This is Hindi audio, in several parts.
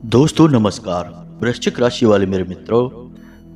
दोस्तों नमस्कार। वृश्चिक राशि वाले मेरे मित्रों,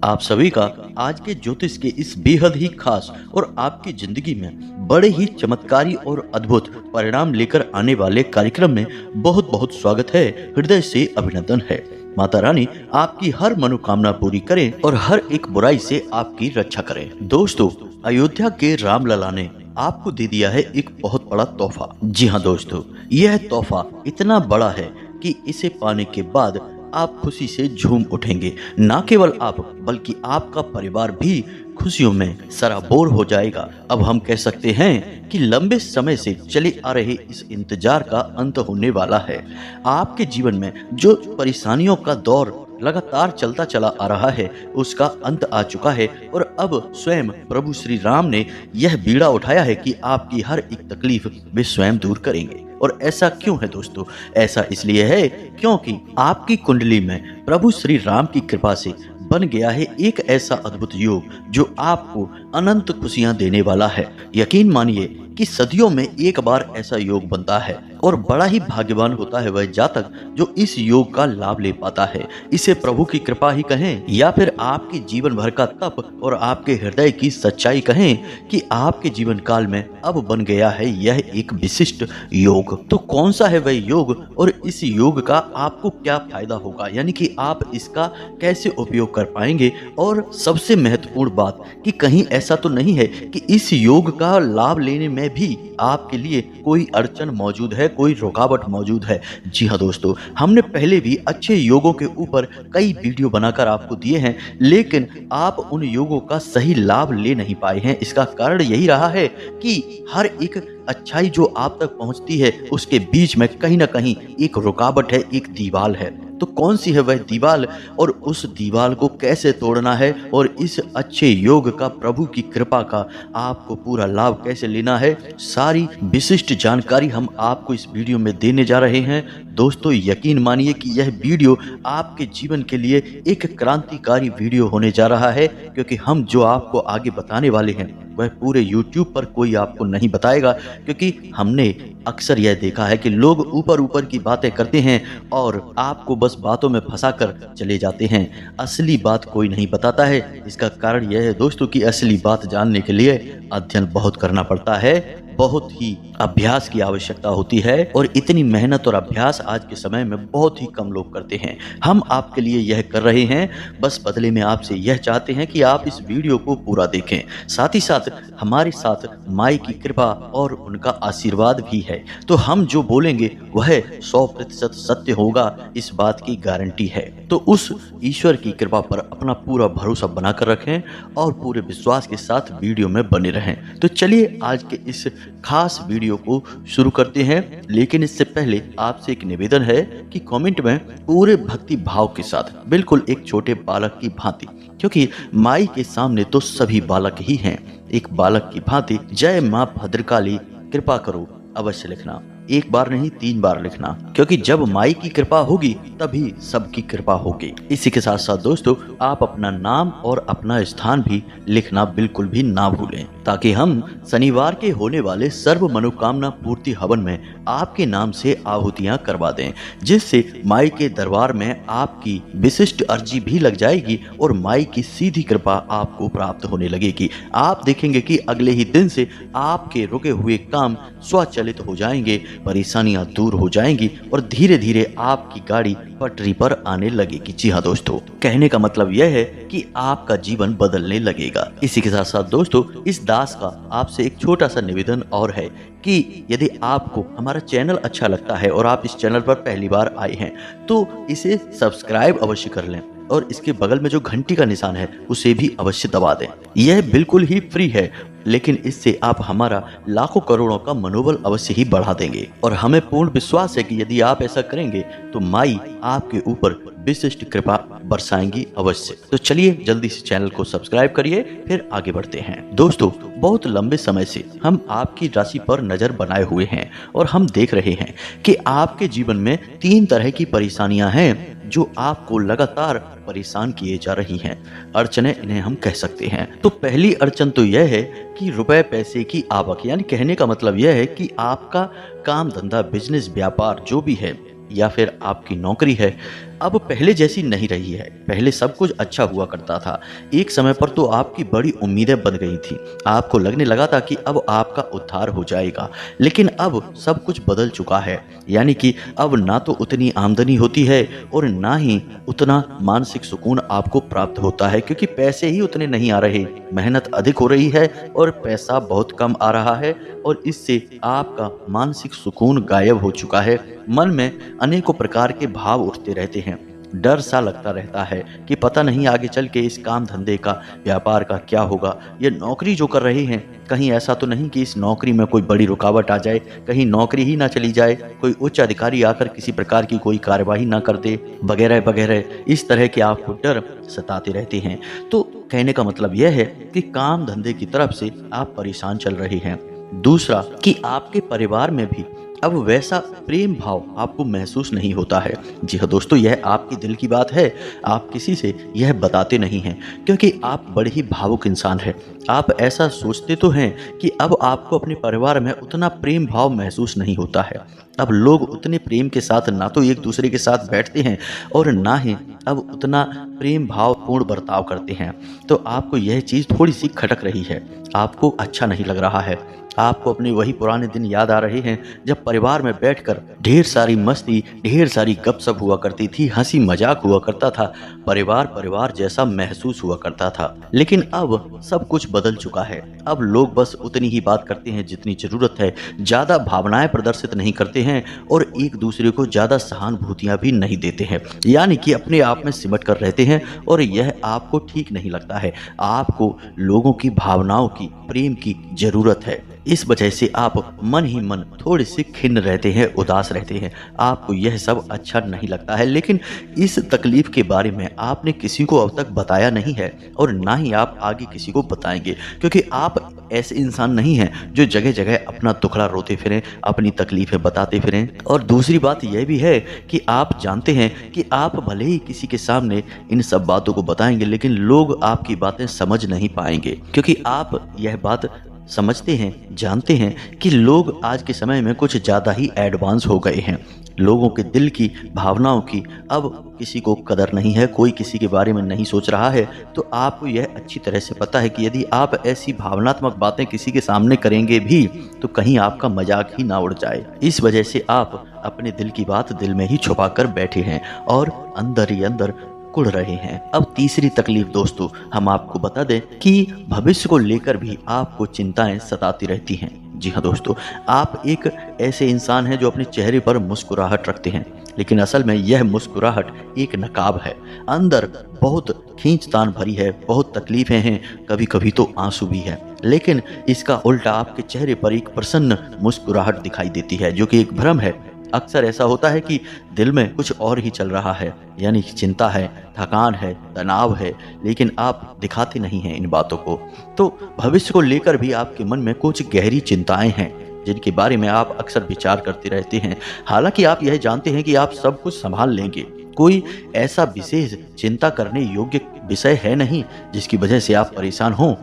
आप सभी का आज के ज्योतिष के इस बेहद ही खास और आपकी जिंदगी में बड़े ही चमत्कारी और अद्भुत परिणाम लेकर आने वाले कार्यक्रम में बहुत बहुत स्वागत है। हृदय से अभिनंदन है। माता रानी आपकी हर मनोकामना पूरी करें और हर एक बुराई से आपकी रक्षा करें। दोस्तों, अयोध्या के रामलला ने आपको दे दिया है एक बहुत बड़ा तोहफा। जी हाँ दोस्तों, यह तोहफा इतना बड़ा है कि इसे पाने के बाद आप खुशी से झूम उठेंगे। ना केवल आप बल्कि आपका परिवार भी खुशियों में सराबोर हो जाएगा। अब हम कह सकते हैं कि लंबे समय से चले आ रहे इस इंतजार का अंत होने वाला है। आपके जीवन में जो परेशानियों का दौर लगातार चलता चला आ रहा है उसका अंत आ चुका है और अब स्वयं प्रभु श्री राम ने यह बीड़ा उठाया है कि आपकी हर एक तकलीफ वे स्वयं दूर करेंगे। और ऐसा क्यों है दोस्तों? ऐसा इसलिए है क्योंकि आपकी कुंडली में प्रभु श्री राम की कृपा से बन गया है एक ऐसा अद्भुत योग जो आपको अनंत खुशियां देने वाला है। यकीन मानिए कि सदियों में एक बार ऐसा योग बनता है और बड़ा ही भाग्यवान होता है वह जातक जो इस योग का लाभ ले पाता है। इसे प्रभु की कृपा ही कहें या फिर आपके जीवन भर का तप और आपके हृदय की सच्चाई कहें कि आपके जीवन काल में अब बन गया है यह एक विशिष्ट योग। तो कौन सा है वह योग और इस योग का आपको क्या फायदा होगा, यानी कि आप इसका कैसे उपयोग कर पाएंगे? और सबसे महत्वपूर्ण बात कि कहीं ऐसा तो नहीं है कि इस योग का लाभ लेने में भी आपके लिए कोई अड़चन मौजूद है, कोई रुकावट मौजूद है। जी हाँ दोस्तों, हमने पहले भी अच्छे योगों के ऊपर कई वीडियो बनाकर आपको दिए हैं, लेकिन आप उन योगों का सही लाभ ले नहीं पाए हैं। इसका कारण यही रहा है कि हर एक अच्छाई जो आप तक पहुंचती है उसके बीच में कहीं ना कहीं एक रुकावट है, एक दीवार है। तो कौन सी है वह दीवार और उस दीवार को कैसे तोड़ना है और इस अच्छे योग का, प्रभु की कृपा का आपको पूरा लाभ कैसे लेना है, सारी विशिष्ट जानकारी हम आपको इस वीडियो में देने जा रहे हैं। दोस्तों यकीन मानिए कि यह वीडियो आपके जीवन के लिए एक क्रांतिकारी वीडियो होने जा रहा है, क्योंकि हम जो आपको आगे बताने वाले हैं वह पूरे YouTube पर कोई आपको नहीं बताएगा। क्योंकि हमने अक्सर यह देखा है कि लोग ऊपर ऊपर की बातें करते हैं और आपको बस बातों में फंसाकर चले जाते हैं। असली बात कोई नहीं बताता है। इसका कारण यह है दोस्तों कि असली बात जानने के लिए अध्ययन बहुत करना पड़ता है, बहुत ही अभ्यास की आवश्यकता होती है और इतनी मेहनत और अभ्यास आज के समय में बहुत ही कम लोग करते हैं। हम आपके लिए यह कर रहे हैं, बस बदले में आपसे यह चाहते हैं कि आप इस वीडियो को पूरा देखें। साथ ही साथ हमारे साथ माई की कृपा और उनका आशीर्वाद भी है। तो हम जो बोलेंगे वह 100% सत्य होगा, इस बात की गारंटी है। तो उस ईश्वर की कृपा पर अपना पूरा भरोसा बनाकर रखें और पूरे विश्वास के साथ वीडियो में बने रहें। तो चलिए आज के इस खास वीडियो को शुरू करते हैं, लेकिन इससे पहले आपसे एक निवेदन है कि कमेंट में पूरे भक्ति भाव के साथ, बिल्कुल एक छोटे बालक की भांति, क्योंकि माई के सामने तो सभी बालक ही हैं, एक बालक की भांति जय मां भद्रकाली कृपा करो अवश्य लिखना। एक बार नहीं 3 बार लिखना, क्योंकि जब माई की कृपा होगी तभी सबकी कृपा होगी। इसी के साथ साथ दोस्तों आप अपना नाम और अपना स्थान भी लिखना बिल्कुल भी ना भूलें, ताकि हम शनिवार के होने वाले सर्व मनोकामना पूर्ति हवन में आपके नाम से आहुतियां करवा दें, जिससे माई के दरबार में आपकी विशिष्ट अर्जी भी लग जाएगी और माई की सीधी कृपा आपको प्राप्त होने लगेगी। आप देखेंगे कि अगले ही दिन से आपके रुके हुए काम स्वचालित हो जाएंगे, परेशानियां दूर हो जाएंगी और धीरे धीरे आपकी गाड़ी पटरी पर आने लगेगी। जी हाँ दोस्तों, कहने का मतलब यह है कि आपका जीवन बदलने लगेगा। इसी के साथ साथ दोस्तों इस दास का आपसे एक छोटा सा निवेदन और है कि यदि आपको हमारा चैनल अच्छा लगता है और आप इस चैनल पर पहली बार आए हैं तो इसे सब्सक्राइब अवश्य कर लें और इसके बगल में जो घंटी का निशान है उसे भी अवश्य दबा दें। यह बिल्कुल ही फ्री है, लेकिन इससे आप हमारा लाखों करोड़ों का मनोबल अवश्य ही बढ़ा देंगे और हमें पूर्ण विश्वास है कि यदि आप ऐसा करेंगे तो माई आपके ऊपर विशिष्ट कृपा बरसाएंगी अवश्य। तो चलिए जल्दी से चैनल को सब्सक्राइब करिए, फिर आगे बढ़ते हैं। दोस्तों बहुत लंबे समय से हम आपकी राशि पर नजर बनाए हुए हैं और हम देख रहे हैं कि आपके जीवन में 3 तरह की परेशानियां हैं जो आपको लगातार परेशान किए जा रही हैं। अड़चने इन्हें हम कह सकते हैं। तो पहली अड़चन तो यह है कि रुपए पैसे की आवक, यानी कहने का मतलब यह है कि आपका काम धंधा, बिजनेस, व्यापार जो भी है या फिर आपकी नौकरी है, अब पहले जैसी नहीं रही है। पहले सब कुछ अच्छा हुआ करता था। एक समय पर तो आपकी बड़ी उम्मीदें बन गई थी। आपको लगने लगा था कि अब आपका उद्धार हो जाएगा। लेकिन अब सब कुछ बदल चुका है। यानी कि अब ना तो उतनी आमदनी होती है और ना ही उतना मानसिक सुकून आपको प्राप्त होता है, क्योंकि पैसे ही उतने नहीं आ रहे। मेहनत अधिक हो रही है और पैसा बहुत कम आ रहा है, और इससे आपका मानसिक सुकून गायब हो चुका है। मन में अनेकों प्रकार के भाव उठते रहते हैं। डर सा लगता रहता है कि पता नहीं आगे चल के इस काम धंधे का, व्यापार का क्या होगा। ये नौकरी जो कर रहे हैं, कहीं ऐसा तो नहीं कि इस नौकरी में कोई बड़ी रुकावट आ जाए, कहीं नौकरी ही ना चली जाए, कोई उच्च अधिकारी आकर किसी प्रकार की कोई कार्यवाही ना कर दे, वगैरह वगैरह। इस तरह के आपको डर सताते रहते हैं। तो कहने का मतलब यह है कि काम धंधे की तरफ से आप परेशान चल रहे हैं। दूसरा कि आपके परिवार में भी अब वैसा प्रेम भाव आपको महसूस नहीं होता है। जी हाँ दोस्तों, यह आपके दिल की बात है। आप किसी से यह बताते नहीं हैं, क्योंकि आप बड़े ही भावुक इंसान हैं। आप ऐसा सोचते तो हैं कि अब आपको अपने परिवार में उतना प्रेम भाव महसूस नहीं होता है। अब लोग उतने प्रेम के साथ ना तो एक दूसरे के साथ बैठते हैं और ना ही अब उतना प्रेम भाव पूर्ण बर्ताव करते हैं। तो आपको यह चीज़ थोड़ी सी खटक रही है, आपको अच्छा नहीं लग रहा है। आपको अपने वही पुराने दिन याद आ रहे हैं जब परिवार में बैठकर ढेर सारी मस्ती, ढेर सारी गपशप हुआ करती थी, हंसी मजाक हुआ करता था, परिवार परिवार जैसा महसूस हुआ करता था। लेकिन अब सब कुछ बदल चुका है। अब लोग बस उतनी ही बात करते हैं जितनी जरूरत है, ज्यादा भावनाएं प्रदर्शित नहीं करते हैं और एक दूसरे को ज्यादा सहानुभूतियां भी नहीं देते हैं। यानी कि अपने आप में सिमट कर रहते हैं, और यह आपको ठीक नहीं लगता है। आपको लोगों की भावनाओं की, प्रेम की जरूरत है। इस वजह से आप मन ही मन थोड़े से खिन्न रहते हैं, उदास रहते हैं। आपको यह सब अच्छा नहीं लगता है। लेकिन इस तकलीफ के बारे में आपने किसी को अब तक बताया नहीं है, और ना ही आप आगे किसी को बताएंगे, क्योंकि आप ऐसे इंसान नहीं हैं जो जगह जगह अपना दुखड़ा रोते फिरें, अपनी तकलीफें बताते फिरें। और दूसरी बात यह भी है कि आप जानते हैं कि आप भले ही किसी के सामने इन सब बातों को बताएंगे, लेकिन लोग आपकी बातें समझ नहीं पाएंगे, क्योंकि आप यह बात समझते हैं, जानते हैं कि लोग आज के समय में कुछ ज़्यादा ही एडवांस हो गए हैं। लोगों के दिल की, भावनाओं की अब किसी को कदर नहीं है, कोई किसी के बारे में नहीं सोच रहा है। तो आपको यह अच्छी तरह से पता है कि यदि आप ऐसी भावनात्मक बातें किसी के सामने करेंगे भी तो कहीं आपका मजाक ही ना उड़ जाए। इस वजह से आप अपने दिल की बात दिल में ही छुपा कर बैठे हैं और अंदर ही अंदर कुढ़ रहे हैं। अब तीसरी तकलीफ दोस्तों, हम आपको बता दें कि भविष्य को लेकर भी आपको चिंताएं सताती रहती हैं। जी हाँ दोस्तों, आप एक ऐसे इंसान हैं जो अपने चेहरे पर मुस्कुराहट रखते हैं, लेकिन असल में यह मुस्कुराहट एक नकाब है। अंदर बहुत खींचतान भरी है, बहुत तकलीफें हैं, कभी कभी तो आंसू भी है। लेकिन इसका उल्टा आपके चेहरे पर एक प्रसन्न मुस्कुराहट दिखाई देती है, जो कि एक भ्रम है। अक्सर ऐसा होता है कि दिल में कुछ और ही चल रहा है, यानी चिंता है, थकान है, तनाव है, लेकिन आप दिखाते नहीं हैं इन बातों को। तो भविष्य को लेकर भी आपके मन में कुछ गहरी चिंताएं हैं, जिनके बारे में आप अक्सर विचार करते रहते हैं। हालांकि आप यह जानते हैं कि आप सब कुछ संभाल लेंगे। कोई ऐसा विशेष चिंता करने योग्य विषय है नहीं जिसकी वजह से आप परेशान हों,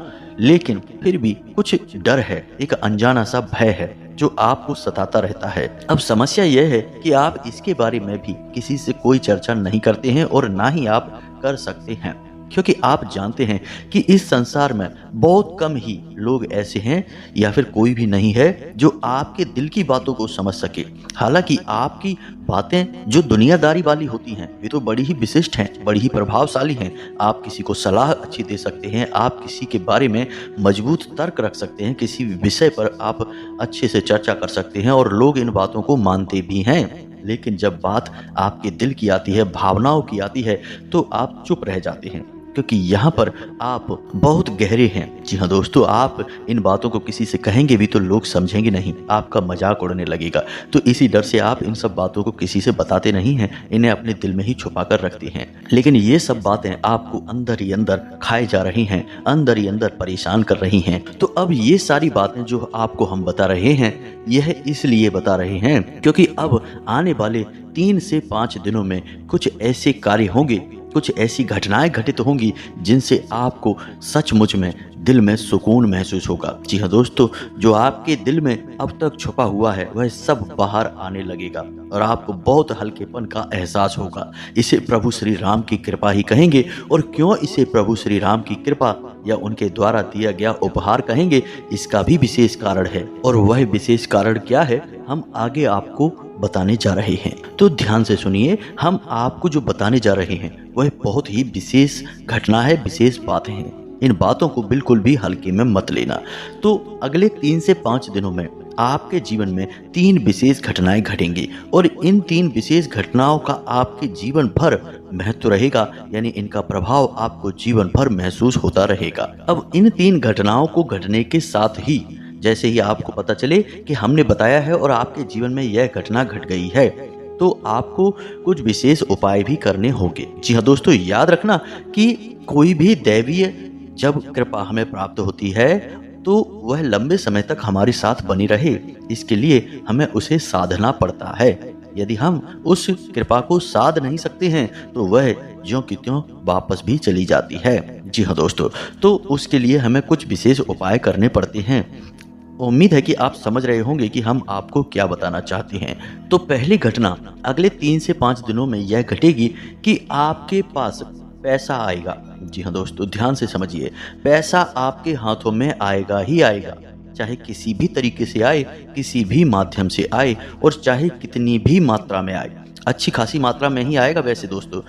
लेकिन फिर भी कुछ डर है, एक अनजाना सा भय है जो आपको सताता रहता है। अब समस्या यह है कि आप इसके बारे में भी किसी से कोई चर्चा नहीं करते हैं और ना ही आप कर सकते हैं, क्योंकि आप जानते हैं कि इस संसार में बहुत कम ही लोग ऐसे हैं या फिर कोई भी नहीं है जो आपके दिल की बातों को समझ सके। हालांकि आपकी बातें जो दुनियादारी वाली होती हैं वे तो बड़ी ही विशिष्ट हैं, बड़ी ही प्रभावशाली हैं। आप किसी को सलाह अच्छी दे सकते हैं, आप किसी के बारे में मजबूत तर्क रख सकते हैं, किसी विषय पर आप अच्छे से चर्चा कर सकते हैं और लोग इन बातों को मानते भी हैं। लेकिन जब बात आपके दिल की आती है, भावनाओं की आती है, तो आप चुप रह जाते हैं, क्योंकि यहाँ पर आप बहुत गहरे हैं। जी हाँ दोस्तों, आप इन बातों को किसी से कहेंगे भी तो लोग समझेंगे नहीं, आपका मजाक उड़ने लगेगा। तो इसी डर से आप इन सब बातों को किसी से बताते नहीं हैं, इन्हें अपने दिल में ही छुपा कर रखते हैं। लेकिन ये सब बातें आपको अंदर ही अंदर खाए जा रही हैं, अंदर ही अंदर परेशान कर रही हैं। तो अब ये सारी बातें जो आपको हम बता रहे हैं, यह इसलिए बता रहे हैं क्योंकि अब आने वाले 3 से 5 दिनों में कुछ ऐसे कार्य होंगे कुछ ऐसी घटनाएं घटित होंगी जिनसे आपको सचमुच में दिल में सुकून महसूस होगा। जी हाँ दोस्तों, जो आपके दिल में अब तक छुपा हुआ है वह सब बाहर आने लगेगा और आपको बहुत हल्केपन का एहसास होगा। इसे प्रभु श्री राम की कृपा ही कहेंगे। और क्यों इसे प्रभु श्री राम की कृपा या उनके द्वारा दिया गया उपहार कहेंगे, इसका भी विशेष कारण है। और वह विशेष कारण क्या है, हम आगे आपको बताने जा रहे हैं। तो ध्यान से सुनिए, हम आपको जो बताने जा रहे हैं वह बहुत ही विशेष घटना है, विशेष बातें हैं। इन बातों को बिल्कुल भी हल्के में मत लेना। तो अगले 3 से 5 दिनों में आपके जीवन में 3 विशेष घटनाएं घटेंगी और इन 3 विशेष घटनाओं का आपके जीवन भर महत्व रहेगा, यानी इनका प्रभाव आपको जीवन भर महसूस होता रहेगा। अब इन 3 घटनाओं को घटने के साथ ही जैसे ही आपको पता चले कि हमने बताया है और आपके जीवन में यह घटना घट गई है, तो आपको कुछ विशेष उपाय भी करने होंगे। जी हाँ दोस्तों, याद रखना कि कोई भी दैवीय जब कृपा हमें प्राप्त होती है तो वह लंबे समय तक हमारे साथ बनी रहे, इसके लिए हमें उसे साधना पड़ता है। यदि हम उस कृपा को साध नहीं सकते हैं तो वह ज्यों की त्यों वापस भी चली जाती है। जी हाँ दोस्तों, तो उसके लिए हमें कुछ विशेष उपाय करने पड़ते हैं। उम्मीद है कि आप समझ रहे होंगे कि हम आपको क्या बताना चाहते हैं। तो पहली घटना अगले 3 से 5 दिनों में यह घटेगी कि आपके पास पैसा आएगा। जी हाँ दोस्तों, ध्यान से समझिए, पैसा आपके हाथों में आएगा ही आएगा, चाहे किसी भी तरीके से आए, किसी भी माध्यम से आए और चाहे कितनी भी मात्रा में आए। अच्छी खासी मात्रा में ही आएगा। वैसे दोस्तों,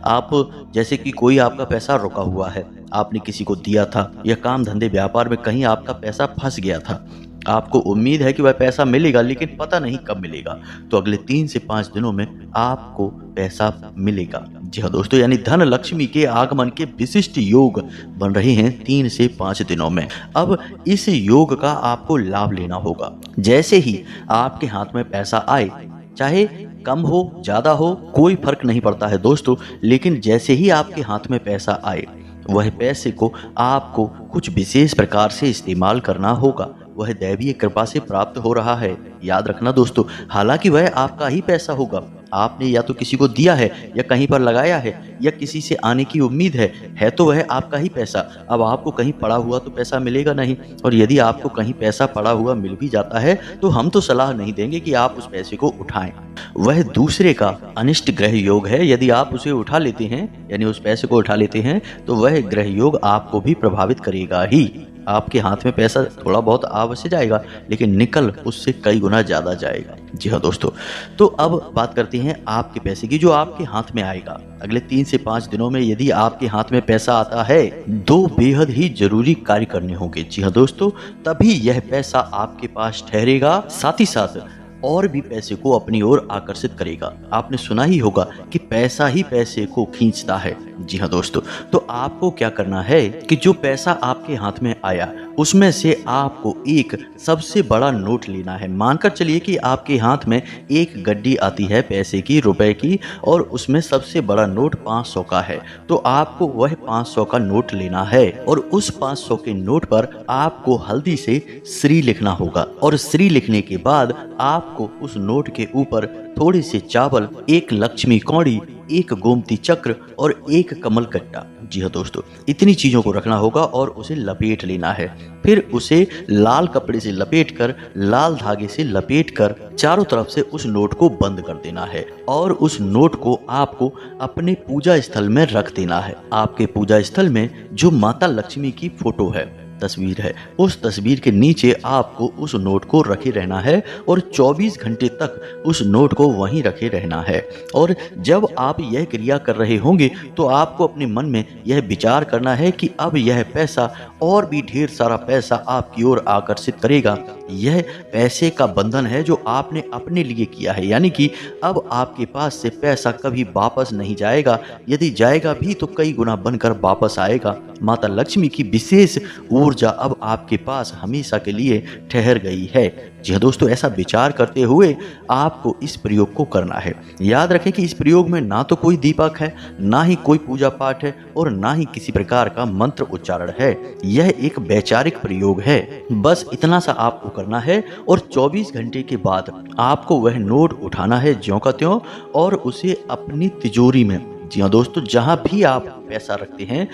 आप जैसे कि कोई आपका पैसा रुका हुआ है, आपने किसी को दिया था या काम धंधे व्यापार में कहीं आपका पैसा फंस गया था, आपको उम्मीद है कि वह पैसा मिलेगा लेकिन पता नहीं कब मिलेगा, तो अगले 3 से 5 दिनों में आपको पैसा मिलेगा। जी हाँ दोस्तों, यानी धन लक्ष्मी के आगमन के विशिष्ट योग बन रहे हैं 3 से 5 दिनों में। अब इस योग का आपको लाभ लेना होगा। जैसे ही आपके हाथ में पैसा आए, चाहे कम हो ज्यादा हो कोई फर्क नहीं पड़ता है दोस्तों, लेकिन जैसे ही आपके हाथ में पैसा आए वह पैसे को आपको कुछ विशेष प्रकार से इस्तेमाल करना होगा। वह दैवीय कृपा से प्राप्त हो रहा है, याद रखना दोस्तों। हालांकि वह आपका ही पैसा होगा, आपने या तो किसी को दिया है या कहीं पर लगाया है या किसी से आने की उम्मीद है तो वह आपका ही पैसा। अब आपको कहीं पड़ा हुआ तो पैसा मिलेगा नहीं, और यदि आपको कहीं पैसा पड़ा हुआ मिल भी जाता है तो हम तो सलाह नहीं देंगे कि आप उस पैसे को उठाएं। वह दूसरे का अनिष्ट ग्रह योग है। यदि आप उसे उठा लेते हैं, यानी उस पैसे को उठा लेते हैं, तो वह ग्रह योग आपको भी प्रभावित करेगा ही। आपके हाथ में पैसा थोड़ा बहुत अवश्य जाएगा, लेकिन निकल उससे कई गुना ज़्यादा जाएगा। जी हाँ दोस्तों, तो अब बात करते हैं आपके पैसे की जो आपके हाथ में आएगा। अगले 3 से 5 दिनों में यदि आपके हाथ में पैसा आता है, 2 बेहद ही जरूरी कार्य करने होंगे। जी हाँ दोस्तों, तभी यह पैसा आपके पास ठहरेगा, साथ ही साथ और भी पैसे को अपनी ओर आकर्षित करेगा। आपने सुना ही होगा कि पैसा ही पैसे को खींचता है। जी हाँ दोस्तों, तो आपको क्या करना है कि जो पैसा आपके हाथ में आया उसमें से आपको एक सबसे बड़ा नोट लेना है। मानकर चलिए कि आपके हाथ में एक गड्डी आती है पैसे की, रुपए की, और उसमें सबसे बड़ा नोट 500 का है। तो आपको वह 500 का नोट लेना है और उस 500 के नोट पर आपको हल्दी से श्री लिखना होगा, और श्री लिखने के बाद आपको उस नोट के ऊपर थोड़े से चावल, एक लक्ष्मी कौड़ी, एक गोमती चक्र और एक कमल कट्टा, जी हाँ दोस्तों, इतनी चीजों को रखना होगा और उसे लपेट लेना है। फिर उसे लाल कपड़े से लपेटकर, लाल धागे से लपेटकर चारों तरफ से उस नोट को बंद कर देना है और उस नोट को आपको अपने पूजा स्थल में रख देना है। आपके पूजा स्थल में जो माता लक्ष्मी की फोटो है, तस्वीर है, उस तस्वीर के नीचे आपको उस नोट को रखे रहना है और 24 घंटे तक उस नोट को वहीं रखे रहना है। और जब आप यह क्रिया कर रहे होंगे तो आपको अपने मन में यह विचार करना है कि अब यह पैसा और भी ढेर सारा पैसा आपकी ओर आकर्षित करेगा। यह पैसे का बंधन है जो आपने अपने लिए किया है, यानी कि अब आपके पास से पैसा कभी वापस नहीं जाएगा। यदि जाएगा भी तो कई गुना बनकर वापस आएगा। माता लक्ष्मी की विशेष ऊर्जा अब आपके पास हमेशा के लिए ठहर गई है। जी हाँ दोस्तों, ऐसा विचार करते हुए आपको इस प्रयोग को करना है। याद रखें कि इस प्रयोग में ना तो कोई दीपक है, ना ही कोई पूजा पाठ है और ना ही किसी प्रकार का मंत्र उच्चारण है। यह एक वैचारिक प्रयोग है। बस इतना सा आपको करना है और 24 घंटे के बाद आपको वह नोट उठाना है ज्यों का त्यों और उसे अपनी तिजोरी में, जी हाँ दोस्तों, जहाँ भी आप पैसा रखते हैं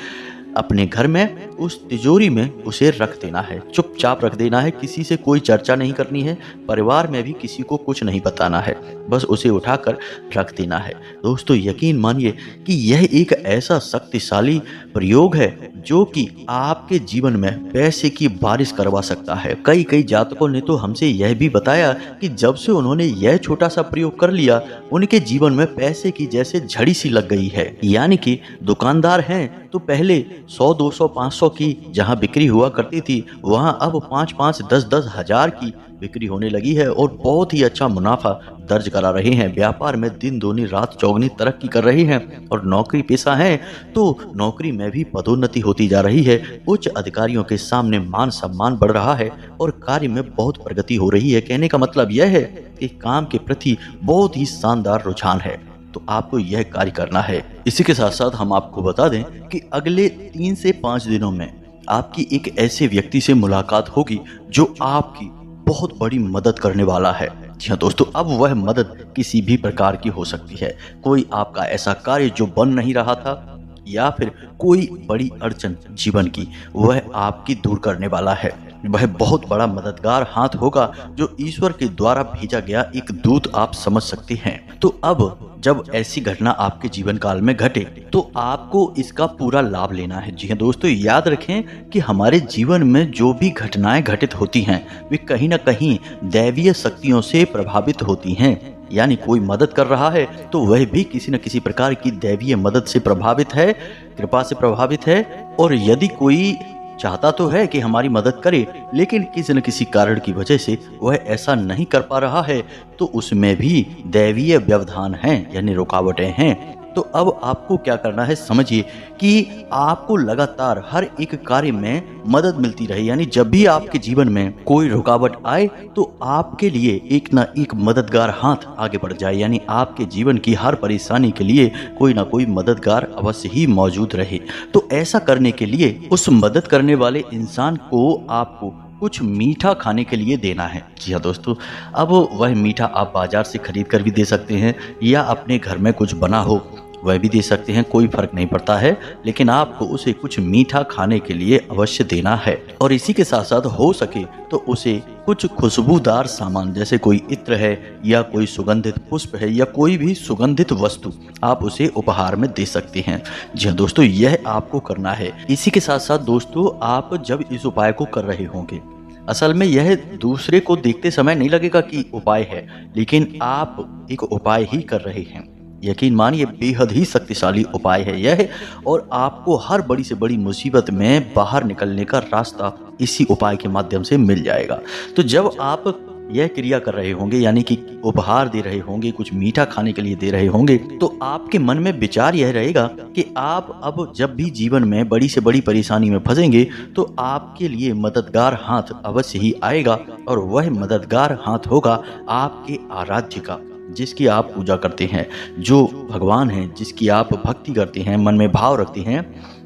अपने घर में, उस तिजोरी में उसे रख देना है, चुपचाप रख देना है। किसी से कोई चर्चा नहीं करनी है, परिवार में भी किसी को कुछ नहीं बताना है, बस उसे उठाकर रख देना है। दोस्तों यकीन मानिए कि यह एक ऐसा शक्तिशाली प्रयोग है जो कि आपके जीवन में पैसे की बारिश करवा सकता है। कई कई जातकों ने तो हमसे यह भी बताया कि जब से उन्होंने यह छोटा सा प्रयोग कर लिया, उनके जीवन में पैसे की जैसे झड़ी सी लग गई है। यानी कि दुकानदार हैं तो पहले 100, 200, 500 की जहां बिक्री हुआ करती थी, वहां अब 5-5, 10-10 हजार की बिक्री होने लगी है और बहुत ही अच्छा मुनाफा दर्ज करा रहे हैं। व्यापार में दिन दूनी रात चौगनी तरक्की कर रही हैं और नौकरी पेशा है तो नौकरी में भी पदोन्नति होती जा रही है। उच्च अधिकारियों के सामने मान सम्मान बढ़ रहा है और कार्य में बहुत प्रगति हो रही है। कहने का मतलब यह है कि काम के प्रति बहुत ही शानदार रुझान है, तो आपको यह कार्य करना है। इसी के साथ साथ हम आपको बता दें कि अगले 3 से 5 दिनों में आपकी एक ऐसे व्यक्ति से मुलाकात होगी जो आपकी बहुत बड़ी मदद करने वाला है। जी हाँ दोस्तों, अब वह मदद किसी भी प्रकार की हो सकती है। कोई आपका ऐसा कार्य जो बन नहीं रहा था या फिर कोई बड़ी अड़चन जीवन की, वह आपकी दूर करने वाला है। वह बहुत बड़ा मददगार हाथ होगा जो ईश्वर के द्वारा भेजा गया एक दूत आप समझ सकते हैं। तो अब जब ऐसी घटना आपके जीवन काल में घटे तो आपको इसका पूरा लाभ लेना है। जी हाँ दोस्तों, याद रखें कि हमारे जीवन में जो भी घटनाएं घटित होती हैं वे कहीं ना कहीं दैवीय शक्तियों से प्रभावित होती हैं। यानी कोई मदद कर रहा है तो वह भी किसी न किसी प्रकार की दैवीय मदद से प्रभावित है, कृपा से प्रभावित है। और यदि कोई चाहता तो है कि हमारी मदद करे, लेकिन किसी न किसी कारण की वजह से वह ऐसा नहीं कर पा रहा है, तो उसमें भी दैवीय व्यवधान हैं, यानी रुकावटें हैं। तो अब आपको क्या करना है, समझिए कि आपको लगातार हर एक कार्य में मदद मिलती रहे। यानी जब भी आपके जीवन में कोई रुकावट आए तो आपके लिए एक ना एक मददगार हाथ आगे बढ़ जाए। यानी आपके जीवन की हर परेशानी के लिए कोई ना कोई मददगार अवश्य ही मौजूद रहे। तो ऐसा करने के लिए उस मदद करने वाले इंसान को आपको कुछ मीठा खाने के लिए देना है। जी हाँ दोस्तों, अब वह मीठा आप बाजार से खरीद कर भी दे सकते हैं या अपने घर में कुछ बना हो वह भी दे सकते हैं, कोई फर्क नहीं पड़ता है, लेकिन आपको उसे कुछ मीठा खाने के लिए अवश्य देना है। और इसी के साथ साथ हो सके तो उसे कुछ खुशबूदार सामान जैसे कोई इत्र है या कोई सुगंधित पुष्प है या कोई भी सुगंधित वस्तु आप उसे उपहार में दे सकते हैं। जी हाँ दोस्तों, यह आपको करना है। इसी के साथ साथ दोस्तों, आप जब इस उपाय को कर रहे होंगे, असल में यह दूसरे को देखते समय नहीं लगेगा कि उपाय है, लेकिन आप एक उपाय ही कर रहे हैं। यकीन मानिए बेहद ही शक्तिशाली उपाय है यह, और आपको हर बड़ी से बड़ी मुसीबत में बाहर निकलने का रास्ता इसी उपाय के माध्यम से मिल जाएगा। तो जब आप यह क्रिया कर रहे होंगे, यानी कि उपहार दे रहे होंगे, कुछ मीठा खाने के लिए दे रहे होंगे, तो आपके मन में विचार यह रहेगा कि आप अब जब भी जीवन में बड़ी से बड़ी परेशानी में फंसेंगे तो आपके लिए मददगार हाथ अवश्य ही आएगा, और वह मददगार हाथ होगा आपके आराध्य का, जिसकी आप पूजा करते हैं, जो भगवान हैं, जिसकी आप भक्ति करते हैं, मन में भाव रखते हैं।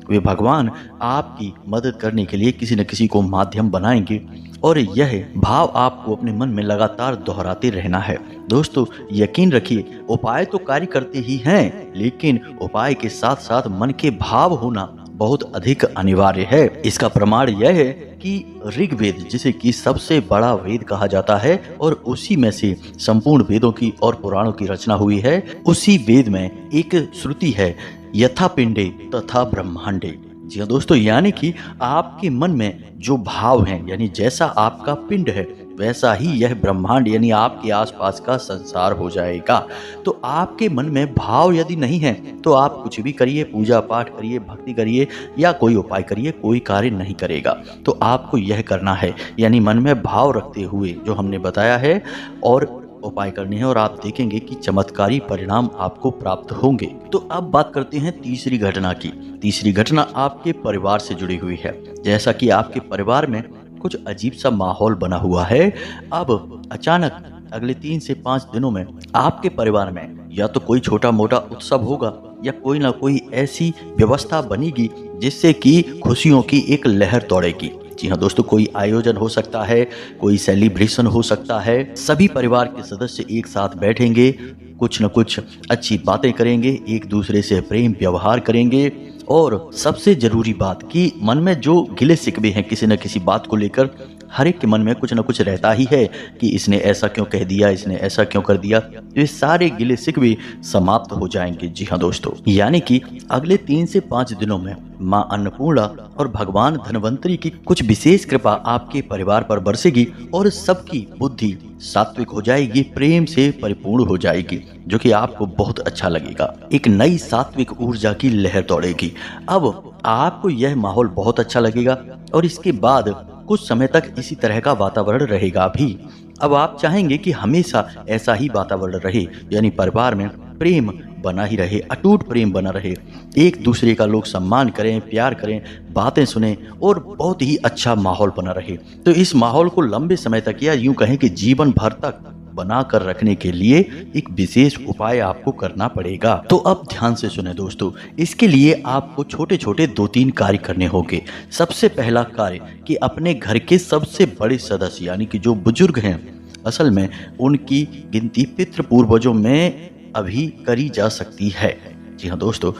वे भगवान आपकी मदद करने के लिए किसी न किसी को माध्यम बनाएंगे, और यह भाव आपको अपने मन में लगातार दोहराते रहना है। दोस्तों यकीन रखिए, उपाय तो कार्य करते ही हैं, लेकिन उपाय के साथ साथ मन के भाव होना बहुत अधिक अनिवार्य है। इसका प्रमाण यह है कि ऋग्वेद, जिसे कि सबसे बड़ा वेद कहा जाता है और उसी में से संपूर्ण वेदों की और पुराणों की रचना हुई है, उसी वेद में एक श्रुति है, यथा पिंडे तथा ब्रह्मांडे। जी हाँ दोस्तों, यानी कि आपके मन में जो भाव हैं, यानी जैसा आपका पिंड है वैसा ही यह ब्रह्मांड यानी आपके आसपास का संसार हो जाएगा। तो आपके मन में भाव यदि नहीं है तो आप कुछ भी करिए, पूजा पाठ करिए, भक्ति करिए या कोई उपाय करिए, कोई कार्य नहीं करेगा। तो आपको यह करना है, यानी मन में भाव रखते हुए जो हमने बताया है और उपाय करने हैं, और आप देखेंगे कि चमत्कारी परिणाम आपको प्राप्त होंगे। तो अब बात करते हैं तीसरी घटना की। तीसरी घटना आपके परिवार से जुड़ी हुई है। जैसा कि आपके परिवार में कुछ अजीब सा माहौल बना हुआ है, अब अचानक अगले 3 से 5 दिनों में आपके परिवार में या तो कोई छोटा मोटा उत्सव होगा या कोई ना कोई ऐसी व्यवस्था बनेगी जिससे कि खुशियों की एक लहर दौड़ेगी। जी हाँ दोस्तों, कोई आयोजन हो सकता है, कोई सेलिब्रेशन हो सकता है, सभी परिवार के सदस्य एक साथ बैठेंगे, कुछ न कुछ अच्छी बातें करेंगे, एक दूसरे से प्रेम व्यवहार करेंगे। और सबसे जरूरी बात कि मन में जो गिले शिकवे हैं किसी न किसी बात को लेकर, हर एक के मन में कुछ न कुछ रहता ही है कि इसने ऐसा क्यों कह दिया, इसने ऐसा क्यों कर दिया। तो ये सारे गिले शिकवे समाप्त हो जाएंगे। जी हाँ दोस्तों, यानी कि अगले 3 से 5 दिनों में माँ अन्नपूर्णा और भगवान धन्वंतरी की कुछ विशेष कृपा आपके परिवार पर बरसेगी और सबकी बुद्धि सात्विक हो जाएगी, प्रेम से परिपूर्ण हो जाएगी, जो कि आपको बहुत अच्छा लगेगा। एक नई सात्विक ऊर्जा की लहर दौड़ेगी। अब आपको यह माहौल बहुत अच्छा लगेगा और इसके बाद कुछ समय तक इसी तरह का वातावरण रहेगा भी। अब आप चाहेंगे कि हमेशा ऐसा ही वातावरण रहे, यानी परिवार में प्रेम बना ही रहे, अटूट प्रेम बना रहे, एक दूसरे का लोग सम्मान करें, प्यार करें, बातें सुने और बहुत ही अच्छा माहौल बना रहे। तो इस माहौल को लंबे समय तक या यूं कहें कि जीवन भर तक बना कर रखने के लिए एक विशेष उपाय आपको करना पड़ेगा। तो अब ध्यान से सुने दोस्तों, इसके लिए आपको छोटे छोटे 2-3 कार्य करने होंगे। सबसे पहला कार्य कि अपने घर के सबसे बड़े सदस्य यानी कि जो बुजुर्ग हैं, असल में उनकी गिनती पितृ पूर्वजों में अभी करी जा सकती है। जी हाँ दोस्तों,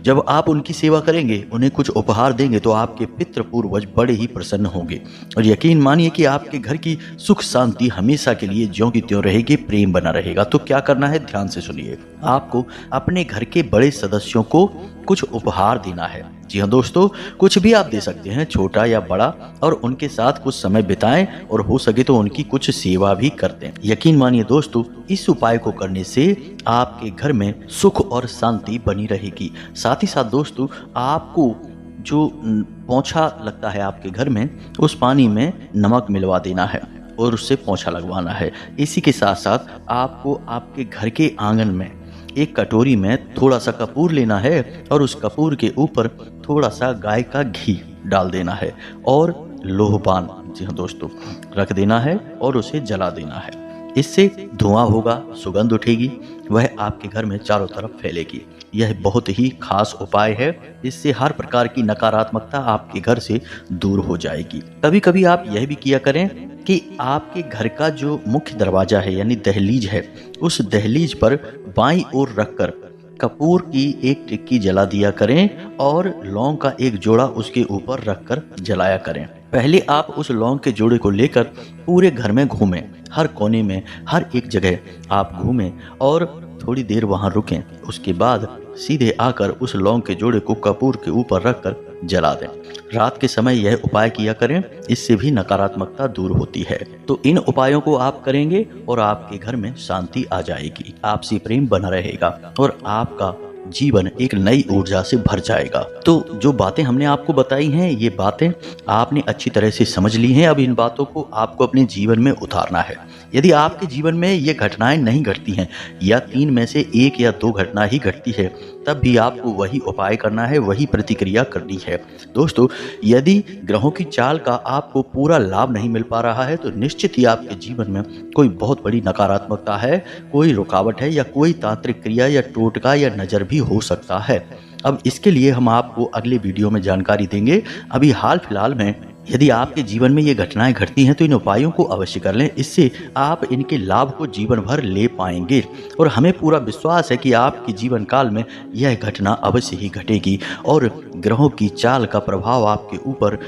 जब आप उनकी सेवा करेंगे, उन्हें कुछ उपहार देंगे, तो आपके पितृ पूर्वज बड़े ही प्रसन्न होंगे और यकीन मानिए कि आपके घर की सुख शांति हमेशा के लिए ज्यों की त्यों रहेगी, प्रेम बना रहेगा। तो क्या करना है, ध्यान से सुनिए। आपको अपने घर के बड़े सदस्यों को कुछ उपहार देना है। जी हाँ दोस्तों, कुछ भी आप दे सकते हैं, छोटा या बड़ा, और उनके साथ कुछ समय बिताएं और हो सके तो उनकी कुछ सेवा भी कर दें। यकीन मानिए दोस्तों, इस उपाय को करने से आपके घर में सुख और शांति बनी रहेगी। साथ ही साथ दोस्तों, आपको जो पोंछा लगता है आपके घर में, उस पानी में नमक मिलवा देना है और उससे पोंछा लगवाना है। इसी के साथ साथ आपको आपके घर के आंगन में एक कटोरी में थोड़ा सा कपूर लेना है और उस कपूर के ऊपर थोड़ा सा गाय का घी डाल देना है और लोहपान, जी हाँ दोस्तों, रख देना है और उसे जला देना है। इससे धुआं होगा, सुगंध उठेगी, वह आपके घर में चारों तरफ फैलेगी। यह बहुत ही खास उपाय है, इससे हर प्रकार की नकारात्मकता आपके घर से दूर हो जाएगी। कभी कभी आप यह भी किया करें कि आपके घर का जो मुख्य दरवाजा है यानी दहलीज है, उस दहलीज पर बाईं ओर रखकर कपूर की एक टिक्की जला दिया करें और लौंग का एक जोड़ा उसके ऊपर रखकर जलाया करें। पहले आप उस लौंग के जोड़े को लेकर पूरे घर में घूमें, हर कोने में, हर एक जगह आप घूमें और थोड़ी देर वहां रुकें। उसके बाद सीधे आकर उस लौंग के जोड़े को कपूर के ऊपर रखकर जला दें। रात के समय यह उपाय किया करें, इससे भी नकारात्मकता दूर होती है। तो इन उपायों को आप करेंगे और आपके घर में शांति आ जाएगी, आपसी प्रेम बना रहेगा और आपका जीवन एक नई ऊर्जा से भर जाएगा। तो जो बातें हमने आपको बताई हैं, ये बातें आपने अच्छी तरह से समझ ली हैं। अब इन बातों को आपको अपने जीवन में उतारना है। यदि आपके जीवन में ये घटनाएं नहीं घटती हैं या 3 में से 1 या 2 घटना ही घटती है, तब भी आपको वही उपाय करना है, वही प्रतिक्रिया करनी है। दोस्तों, यदि ग्रहों की चाल का आपको पूरा लाभ नहीं मिल पा रहा है, तो निश्चित ही आपके जीवन में कोई बहुत बड़ी नकारात्मकता है, कोई रुकावट है या कोई तांत्रिक क्रिया या टोटका या नज़र भी हो सकता है। अब इसके लिए हम आपको अगले वीडियो में जानकारी देंगे। अभी हाल फिलहाल में यदि आपके जीवन में ये घटनाएं घटती हैं, तो इन उपायों को अवश्य कर लें, इससे आप इनके लाभ को जीवन भर ले पाएंगे और हमें पूरा विश्वास है कि आपके जीवन काल में यह घटना अवश्य ही घटेगी और ग्रहों की चाल का प्रभाव आपके ऊपर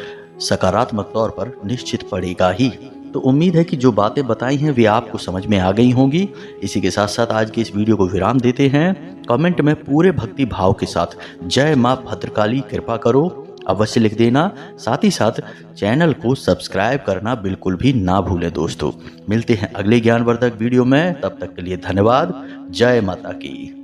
सकारात्मक तौर पर निश्चित पड़ेगा ही। तो उम्मीद है कि जो बातें बताई हैं वे आपको समझ में आ गई होंगी। इसी के साथ साथ आज के इस वीडियो को विराम देते हैं। कमेंट में पूरे भक्ति भाव के साथ जय माँ भद्रकाली कृपा करो अवश्य लिख देना। साथ ही साथ चैनल को सब्सक्राइब करना बिल्कुल भी ना भूलें। दोस्तों, मिलते हैं अगले ज्ञानवर्धक वीडियो में, तब तक के लिए धन्यवाद। जय माता की।